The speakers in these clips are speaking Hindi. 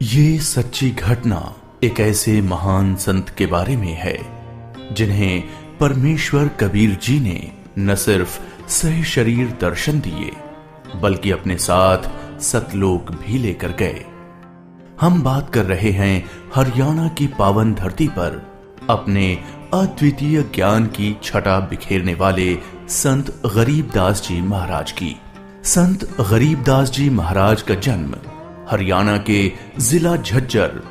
ये सच्ची घटना एक ऐसे महान संत के बारे में है जिन्हें परमेश्वर कबीर जी ने न सिर्फ सह शरीर दर्शन दिए बल्कि अपने साथ सतलोक भी लेकर गए। हम बात कर रहे हैं हरियाणा की पावन धरती पर अपने अद्वितीय ज्ञान की छटा बिखेरने वाले संत गरीबदास जी महाराज की। संत गरीबदास जी महाराज का जन्म हरियाणा के जिला झज्जर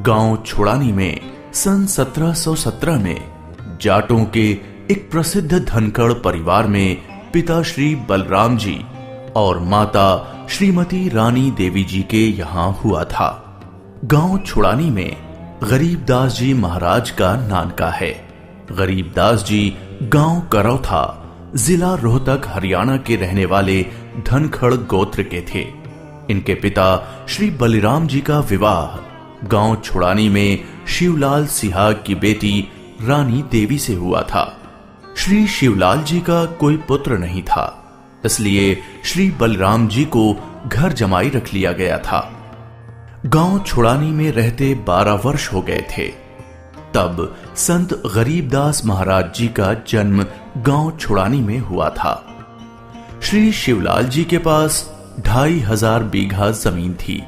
गांव छोड़ानी में सन 1717 में जाटों के एक प्रसिद्ध धनखड़ परिवार में पिता श्री बलराम जी और माता श्रीमती रानी देवी जी के यहाँ हुआ था। गांव छोड़ानी में गरीबदास जी महाराज का नानका है। गरीबदास जी गांव करौथा जिला रोहतक हरियाणा के रहने वाले धनखड़ गोत्र के थे। इनके पिता श्री बलिराम जी का विवाह गांव छोड़ानी में शिवलाल सिहाग की बेटी रानी देवी से हुआ था। श्री शिवलाल जी का कोई पुत्र नहीं था, इसलिए श्री बलराम जी को घर जमाई रख लिया गया था। गांव छोड़ानी में रहते 12 वर्ष हो गए थे तब संत गरीबदास महाराज जी का जन्म गांव छोड़ानी में हुआ था। श्री शिवलाल जी के पास 2500 बीघा जमीन थी,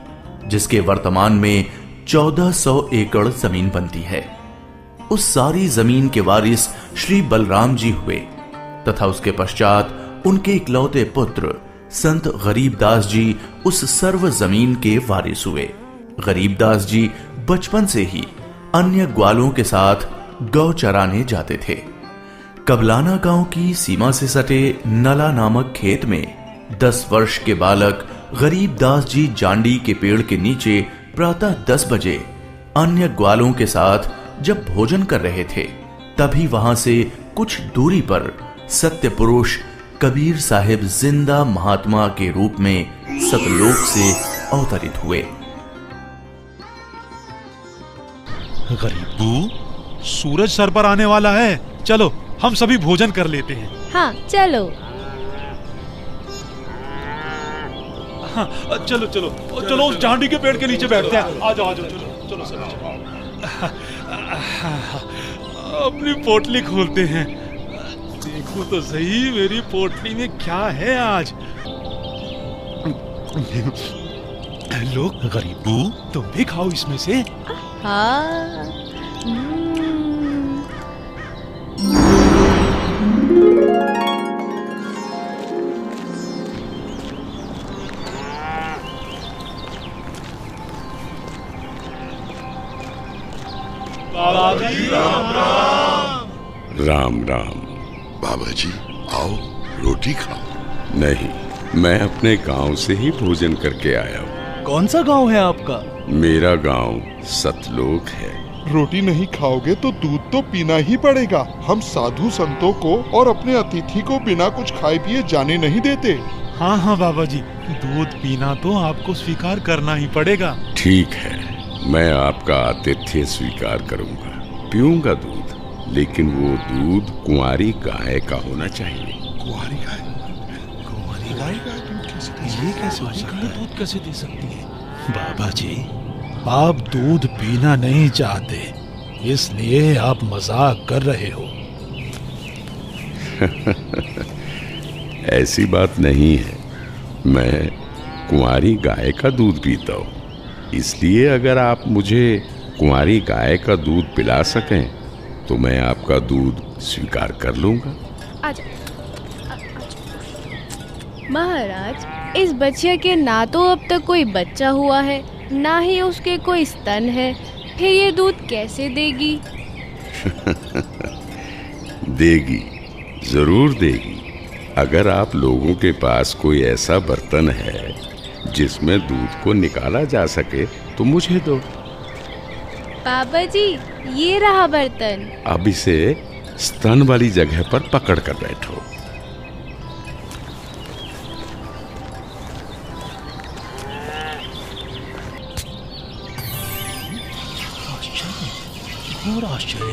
जिसके वर्तमान में 1400 एकड़ जमीन बनती है। उस सारी जमीन के वारिस श्री बलराम जी हुए तथा उसके पश्चात उनके इकलौते पुत्र संत गरीबदास जी उस सर्व जमीन के वारिस हुए। गरीबदास जी बचपन से ही अन्य ग्वालों के साथ गौ चराने जाते थे। कबलाना गांव की सीमा से सटे नला नामक खेत में 10 वर्ष के बालक गरीबदास जी जांडी के पेड़ के नीचे प्रातः 10 बजे अन्य ग्वालों के साथ जब भोजन कर रहे थे, तभी वहां से कुछ दूरी पर सत्य पुरुष कबीर साहिब जिंदा महात्मा के रूप में सतलोक से अवतरित हुए। गरीबू, सूरज सर पर आने वाला है, चलो हम सभी भोजन कर लेते हैं। हाँ चलो। हाँ, चलो चलो चलो उस जांडी के पेड़ के नीचे बैठते हैं। आ जाओ चलो चलो सर चलो। अपनी पोटली खोलते हैं। देखो तो सही मेरी पोटली में क्या है आज। लो गरीबू, तुम भी खाओ इसमें से। हाँ। राम राम। बाबा जी आओ, रोटी खाओ। नहीं, मैं अपने गांव से ही भोजन करके आया हूँ। कौन सा गांव है आपका? मेरा गांव सतलोक है। रोटी नहीं खाओगे तो दूध तो पीना ही पड़ेगा। हम साधु संतों को और अपने अतिथि को बिना कुछ खाए पिए जाने नहीं देते। हाँ हाँ बाबा जी, दूध पीना तो आपको स्वीकार करना ही पड़ेगा। ठीक है, मैं आपका आतिथ्य स्वीकार करूंगा, पीऊंगा दूध, लेकिन वो दूध कुंवारी गाय का होना चाहिए। कुंवारी गाय? कुंवारी गाय? ये कैसे हो सकता है? दूध कैसे दे सकती है? बाबा जी, आप दूध पीना नहीं चाहते, इसलिए आप मजाक कर रहे हो। ऐसी बात नहीं है, मैं कुंवारी गाय का दूध पीता हूँ, इसलिए अगर आप मुझे कुंवारी गाय का दूध पिला सकें तो मैं आपका दूध स्वीकार कर लूंगा। महाराज, इस बच्चे के ना तो अब तक कोई बच्चा हुआ है, ना ही उसके कोई स्तन है, फिर ये दूध कैसे देगी? देगी, जरूर देगी। अगर आप लोगों के पास कोई ऐसा बर्तन है जिसमें दूध को निकाला जा सके तो मुझे दो। बाबा जी, ये रहा बर्तन। अब इसे स्तन वाली जगह पर पकड़ कर बैठो। और आश्चर्य,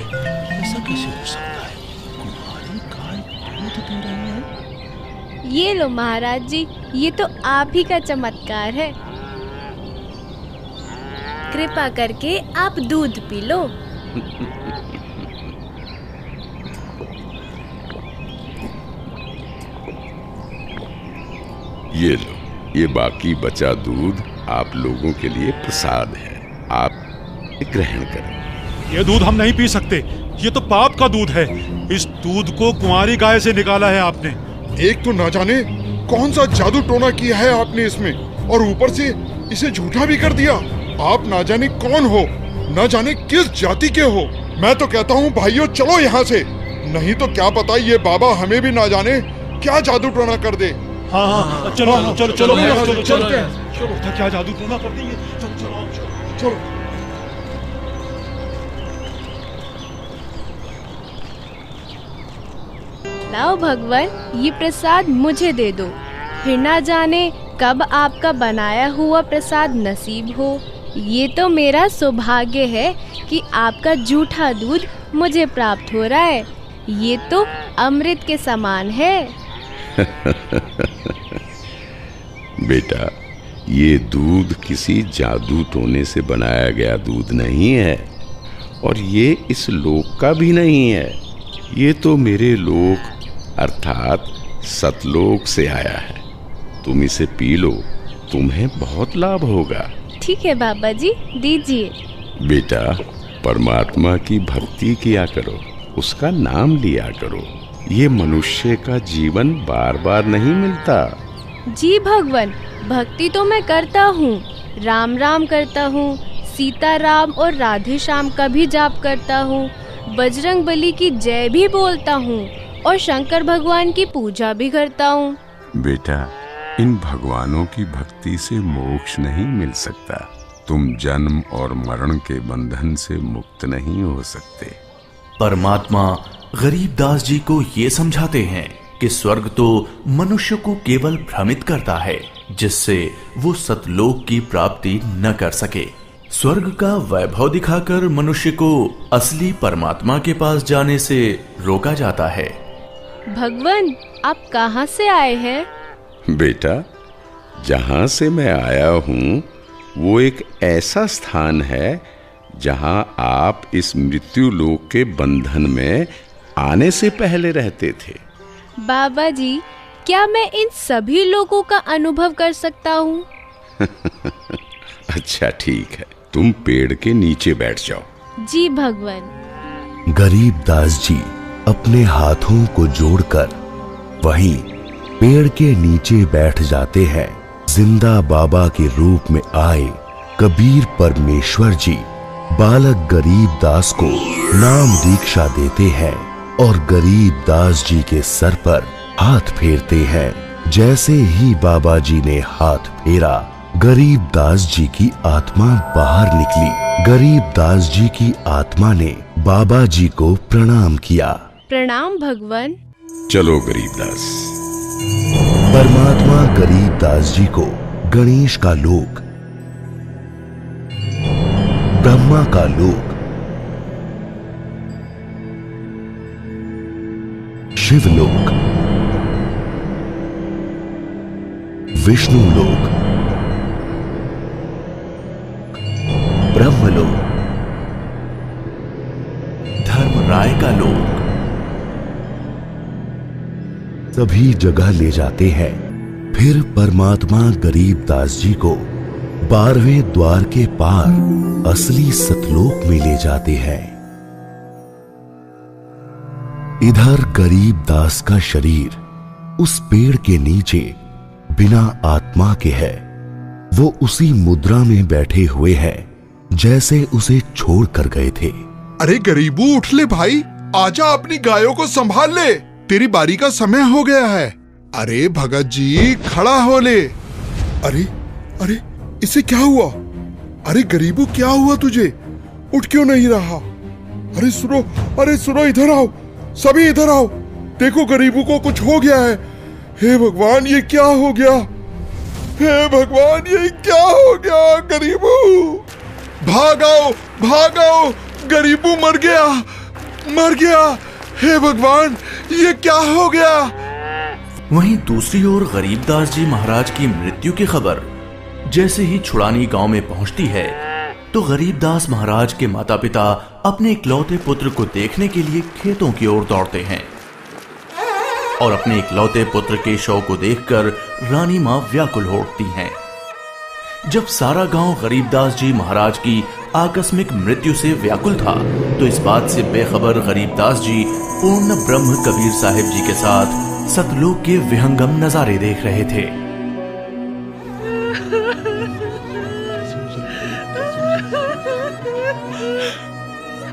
ऐसा कैसे हो सकता है? कुंवारी गाय दूध दे रही है। ये लो महाराज जी, ये तो आप ही का चमत्कार है। कृपा करके आप दूध पी लो। ये लो, ये बाकी बचा दूध आप लोगों के लिए प्रसाद है, आप ग्रहण करें। ये दूध हम नहीं पी सकते, ये तो पाप का दूध है। इस दूध को कुंवारी गाय से निकाला है आपने। एक तो ना जाने कौन सा जादू टोना किया है आपने इसमें, और ऊपर से इसे झूठा भी कर दिया। आप ना जाने कौन हो, ना जाने किस जाति के हो। मैं तो कहता हूँ भाइयों चलो यहाँ से, नहीं तो क्या पता ये बाबा हमें भी ना जाने क्या जादू टोना कर दे। हाँ, चलो चलो चलो चलो चलते हैं। चलो, क्या जादू टोना कर देंगे। चलो चलो। लाओ भगवान, ये प्रसाद मुझे दे दो, फिर ना जाने कब आपका बनाया हुआ प्रसाद नसीब हो। ये तो मेरा सौभाग्य है कि आपका जूठा दूध मुझे प्राप्त हो रहा है। ये तो अमृत के समान है। बेटा, ये दूध किसी जादू टोने से बनाया गया दूध नहीं है, और ये इस लोक का भी नहीं है। ये तो मेरे लोक अर्थात सतलोक से आया है। तुम इसे पी लो, तुम्हें बहुत लाभ होगा। ठीक है बाबा जी, दीजिए। बेटा, परमात्मा की भक्ति किया करो, उसका नाम लिया करो। ये मनुष्य का जीवन बार बार नहीं मिलता। जी भगवान, भक्ति तो मैं करता हूँ, राम राम करता हूँ, सीता राम और राधे श्याम का भी जाप करता हूँ, बजरंग बली की जय भी बोलता हूँ और शंकर भगवान की पूजा भी करता हूँ। बेटा, इन भगवानों की भक्ति से मोक्ष नहीं मिल सकता। तुम जन्म और मरण के बंधन से मुक्त नहीं हो सकते। परमात्मा गरीबदास जी को ये समझाते हैं कि स्वर्ग तो मनुष्य को केवल भ्रमित करता है, जिससे वो सतलोक की प्राप्ति न कर सके। स्वर्ग का वैभव दिखाकर मनुष्य को असली परमात्मा के पास जाने से रोका जाता है। भगवान, आप कहाँ से आए हैं? बेटा, जहाँ से मैं आया हूँ वो एक ऐसा स्थान है जहाँ आप इस मृत्यु लोक के बंधन में आने से पहले रहते थे। बाबा जी, क्या मैं इन सभी लोगों का अनुभव कर सकता हूँ? अच्छा ठीक है, तुम पेड़ के नीचे बैठ जाओ। जी भगवान। गरीबदास जी अपने हाथों को जोड़कर वहीं पेड़ के नीचे बैठ जाते हैं। जिंदा बाबा के रूप में आए कबीर परमेश्वर जी बालक गरीबदास को नाम दीक्षा देते हैं और गरीबदास जी के सर पर हाथ फेरते हैं। जैसे ही बाबा जी ने हाथ फेरा, गरीबदास जी की आत्मा बाहर निकली। गरीबदास जी की आत्मा ने बाबा जी को प्रणाम किया। प्रणाम भगवान। चलो गरीबदास। परमात्मा गरीबदास जी को गणेश का लोक, ब्रह्मा का लोक, शिवलोक, विष्णु लोक, ब्रह्मलोक, धर्मराय का लोक, सभी जगह ले जाते हैं। फिर परमात्मा गरीबदास जी को 12वें द्वार के पार असली सतलोक में ले जाते हैं। इधर गरीबदास का शरीर उस पेड़ के नीचे बिना आत्मा के है। वो उसी मुद्रा में बैठे हुए हैं जैसे उसे छोड़ कर गए थे। अरे गरीबू, उठ ले भाई, आजा, अपनी गायों को संभाल ले, तेरी बारी का समय हो गया है। अरे भगत जी, खड़ा हो ले। अरे अरे, इसे क्या हुआ? अरे गरीबू, क्या हुआ तुझे? उठ क्यों नहीं रहा? अरे सुनो, अरे सुनो, इधर आओ, सभी इधर आओ। देखो गरीबू को कुछ हो गया है। हे भगवान, ये क्या हो गया? हे भगवान, ये क्या हो गया? गरीबू, भागाओ भागाओ, गरीबू मर गया, मर गया। हे भगवान, ये क्या हो गया? वहीं दूसरी ओर गरीबदास जी महाराज की मृत्यु की खबर जैसे ही छुड़ानी गांव में पहुंचती है, तो गरीबदास महाराज के माता पिता अपने इकलौते पुत्र को देखने के लिए खेतों की ओर दौड़ते हैं और अपने इकलौते पुत्र के शव को देखकर रानी मां व्याकुल हो उठती हैं। जब सारा गांव गरीबदास जी महाराज की आकस्मिक मृत्यु से व्याकुल था, तो इस बात से बेखबर गरीबदास जी पूर्ण ब्रह्म कबीर साहिब जी के साथ सतलोक के विहंगम नजारे देख रहे थे।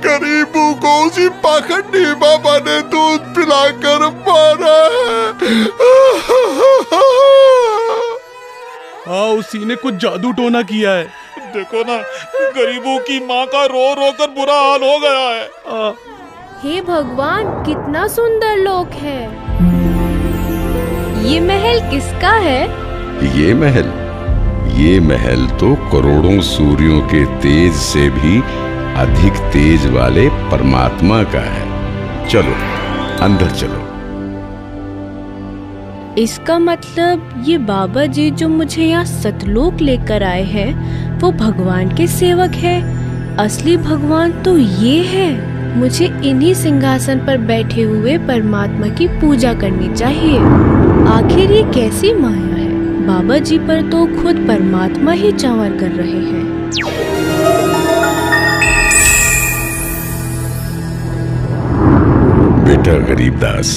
गरीबों को उसी पाखंडी बाबा ने दूध पिलाकर मारा है। हाँ, उसी ने कुछ जादू टोना किया है। देखो ना, गरीबों की माँ का रो रो कर बुरा हाल हो गया है। हे भगवान, कितना सुंदर लोक है। ये महल किसका है? ये महल तो करोड़ों सूर्यों के तेज से भी अधिक तेज वाले परमात्मा का है। चलो अंदर चलो। इसका मतलब ये बाबा जी जो मुझे यहाँ सतलोक लेकर आए हैं वो भगवान के सेवक है। असली भगवान तो ये है। मुझे इन्हीं सिंहासन पर बैठे हुए परमात्मा की पूजा करनी चाहिए। आखिर ये कैसी माया है? बाबा जी पर तो खुद परमात्मा ही चावर कर रहे हैं। बेटा गरीबदास,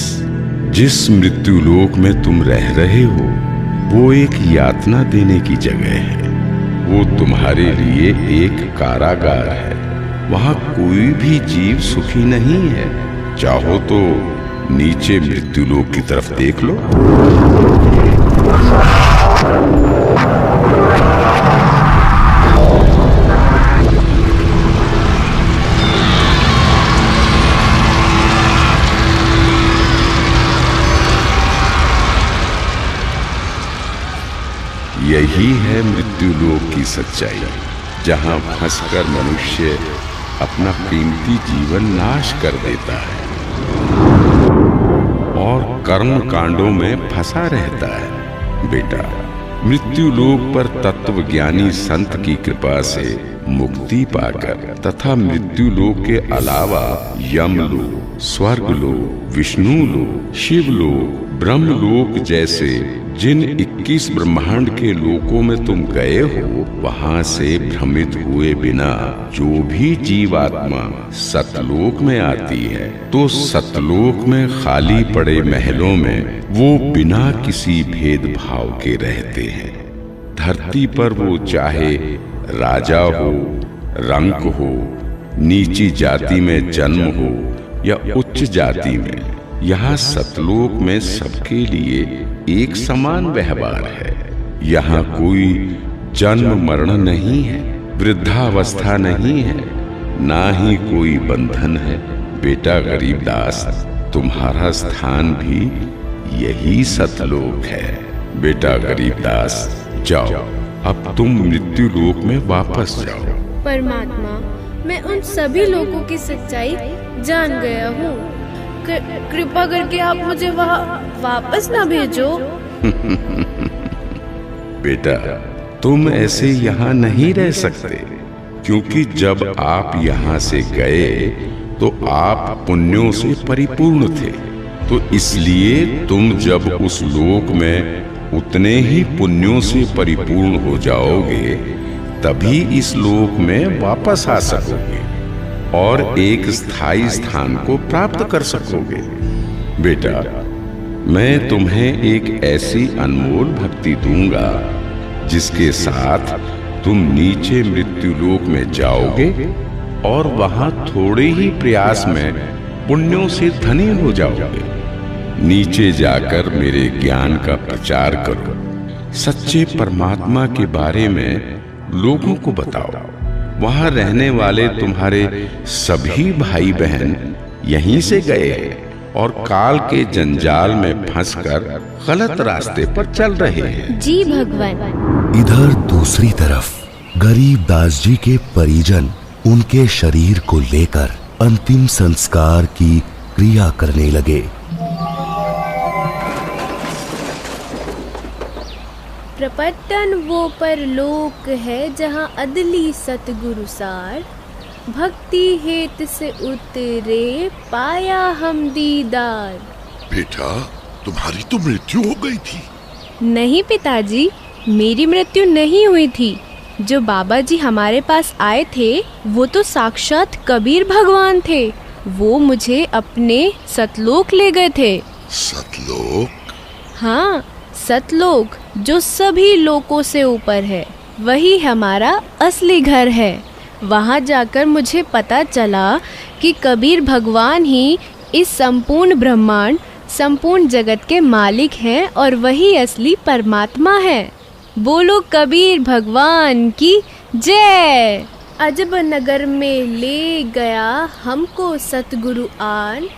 जिस मृत्यु लोक में तुम रह रहे हो वो एक यातना देने की जगह है। वो तुम्हारे लिए एक कारागार है। वहां कोई भी जीव सुखी नहीं है। चाहो तो नीचे मृत्यु लोक की तरफ देख लो। यही है मृत्युलोक की सच्चाई, जहां फंसकर मनुष्य अपना कीमती जीवन नाश कर देता है और कर्म कांडों में फंसा रहता है। बेटा, मृत्युलोक पर तत्वज्ञानी संत की कृपा से मुक्ति पाकर तथा मृत्युलोक के अलावा यमलोक, स्वर्गलोक, विष्णुलोक, शिवलोक, ब्रह्मलोक जैसे जिन 21 ब्रह्मांड के लोकों में तुम गए हो, वहां से भ्रमित हुए बिना जो भी जीवात्मा सतलोक में आती है तो सतलोक में खाली पड़े महलों में वो बिना किसी भेदभाव के रहते हैं। धरती पर वो चाहे राजा हो, रंक हो, नीची जाति में जन्म हो या उच्च जाति में, यहाँ सतलोक में सबके लिए एक समान व्यवहार है। यहाँ कोई जन्म मरण नहीं है, वृद्धावस्था नहीं है, ना ही कोई बंधन है। बेटा गरीबदास, तुम्हारा स्थान भी यही सतलोक है। बेटा गरीबदास, जाओ, अब तुम मृत्यु लोक में वापस जाओ। परमात्मा, मैं उन सभी लोगों की सच्चाई जान गया हूँ। कृपा करके आप मुझे वहाँ वापस ना भेजो। बेटा, तुम ऐसे यहाँ नहीं रह सकते, क्योंकि जब आप यहाँ से गए तो आप पुण्यों से परिपूर्ण थे। तो इसलिए तुम जब उस लोक में उतने ही पुण्यों से परिपूर्ण हो जाओगे तभी इस लोक में वापस आ सकोगे और एक स्थायी स्थान को प्राप्त कर सकोगे। बेटा, मैं तुम्हें एक ऐसी अनमोल भक्ति दूंगा जिसके साथ तुम नीचे मृत्युलोक में जाओगे और वहां थोड़े ही प्रयास में पुण्यों से धनी हो जाओगे। नीचे जाकर मेरे ज्ञान का प्रचार करो, सच्चे परमात्मा के बारे में लोगों को बताओ। वहां रहने वाले तुम्हारे सभी भाई बहन यहीं से गए हैं और काल के जंजाल में फंसकर गलत रास्ते पर चल रहे हैं। जी भगवान। इधर दूसरी तरफ गरीबदास जी के परिजन उनके शरीर को लेकर अंतिम संस्कार की क्रिया करने लगे। प्रपटन वो परलोक है जहाँ अदली सतगुरु सार, भक्ति हेत से उतरे पाया हम दीदार। बेटा, तुम्हारी तो मृत्यु हो गई थी। नहीं पिताजी, मेरी मृत्यु नहीं हुई थी। जो बाबा जी हमारे पास आए थे वो तो साक्षात कबीर भगवान थे। वो मुझे अपने सतलोक ले गए थे। सतलोक? हाँ, सतलोक जो सभी लोकों से ऊपर है, वही हमारा असली घर है। वहाँ जाकर मुझे पता चला कि कबीर भगवान ही इस संपूर्ण ब्रह्मांड, संपूर्ण जगत के मालिक हैं और वही असली परमात्मा है। बोलो कबीर भगवान की जय। अजब नगर में ले गया हमको सतगुरु आन,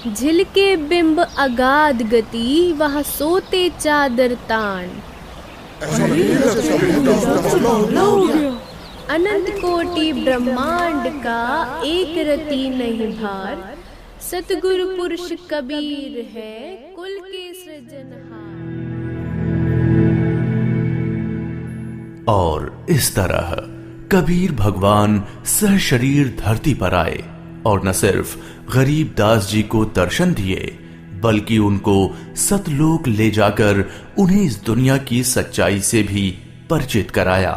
झिलके बिंब अगाध गति वहाँ सोते चादर तान। अनंत कोटि ब्रह्मांड का एक रति नहीं भार, सतगुरु पुरुष कबीर है कुल के सृजनहार। और इस तरह कबीर भगवान सहशरीर धरती पर आए और न सिर्फ गरीब दास जी को दर्शन दिए, बल्कि उनको सतलोक ले जाकर उन्हें इस दुनिया की सच्चाई से भी परिचित कराया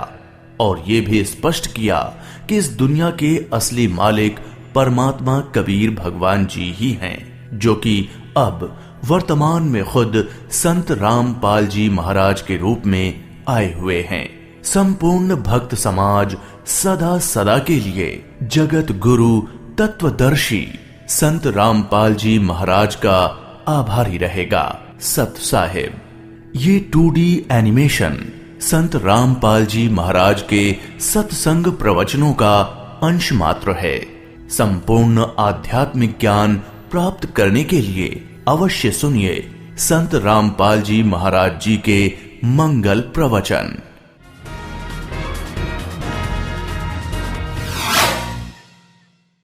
और ये भी स्पष्ट किया कि इस दुनिया के असली मालिक परमात्मा कबीर भगवान जी ही हैं, जो कि अब वर्तमान में खुद संत रामपाल जी महाराज के रूप में आए हुए हैं। संपूर्ण भक्त समाज सदा सदा के लिए जगत गुरु तत्वदर्शी संत रामपाल जी महाराज का आभारी रहेगा। सत साहिब। ये 2D एनिमेशन संत रामपाल जी महाराज के सत्संग प्रवचनों का अंश मात्र है। संपूर्ण आध्यात्मिक ज्ञान प्राप्त करने के लिए अवश्य सुनिए संत रामपाल जी महाराज जी के मंगल प्रवचन।